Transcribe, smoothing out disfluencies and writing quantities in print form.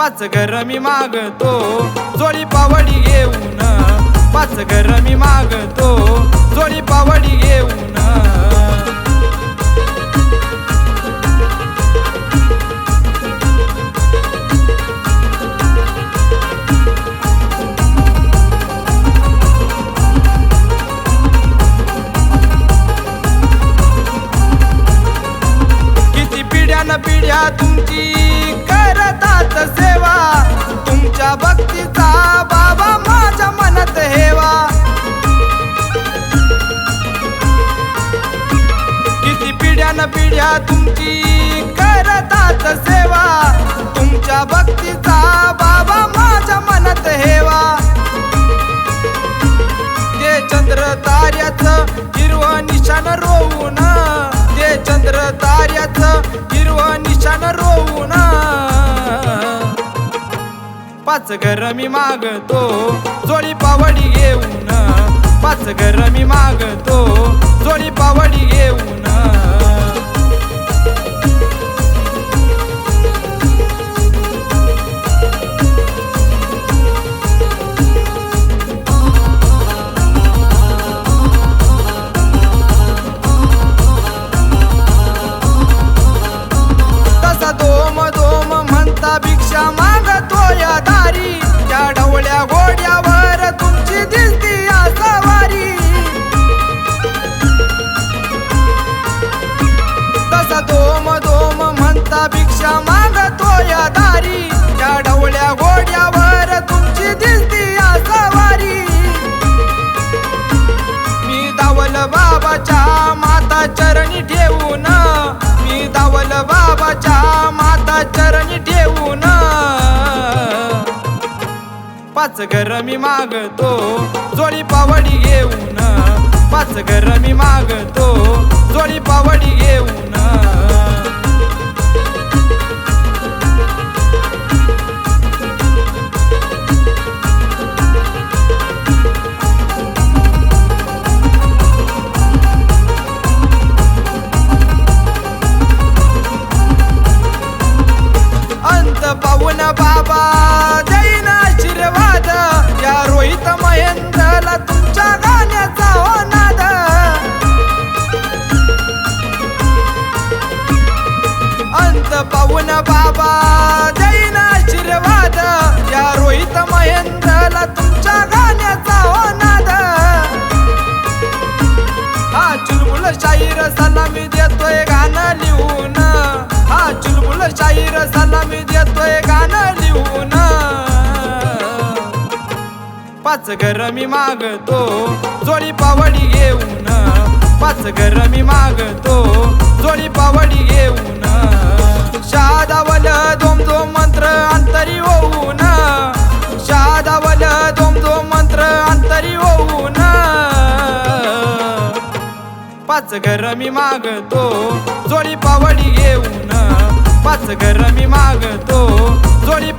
पाच घर मी मागतो जोडी पावडी घेऊन, पाच घर मी मागतो जोडी पावडी घेऊन। किती पिढ्यान पिढ्या तुमची करतात सेवा, तुमच्या भक्तीचा बाबा माझ्या मनात हेवा। किती पिढ्यान पिढ्या तुमची करतात सेवा, तुमच्या भक्तीचा बाबा माझ्या मनात हेवा। ते चंद्र ताऱ्याचं हिरवं निशाण रोवून, ते चंद्र ताऱ्याचं हिरवं निशाण रोवून, पाच घर मी मागतो जोडी पावडी घेऊन, पाच घर मी मागतो जोडी पावडी घेऊन। तसा दोम दोम म्हणता भिक्षा मागतो या दारी, त्या ढवळ्या घोड्यावर तुमची दिसती या सवारी। तसा दोम दोम म्हणता भिक्षा मागतो या दारी, त्या ढवळ्या घोड्यावर तुमची दिसती या सवारी। मी धावल बाबाच्या माता चरणी ठेवून, मी धावल बाबाच्या माता चरणी ठेवून, पाच घर मी मागतो जोडी पावडी घेऊन, पाच घर मी मागतो जोडी पावडी घेऊन। अंत पाहून बाबा देईन आशीर्वाद, या रोहित महेंद्रला तुमच्या गाण्याचा हो नाद। अंत पाहून बाबा देईन आशीर्वाद, या रोहित महेंद्रला तुमच्या गाण्याचा हो नाद। हा चुलबुल शाहीर सलामी देतोय गाणं लिहून, हा चुलबुल शाहीर सलामी देतोय गाणं लिहून। पाच घर मी मागतो जोडी पावडी घेऊन, पाच घर मी मागतो जोडी पावडी घेऊन। शहादावल दोम दोम मंत्र अंतरी होऊन, शहादावल दोम दोम मंत्र अंतरी होऊन, पाच घर मी मागतो जोडी पावडी घेऊन, पाच घर मी मागतो जोडी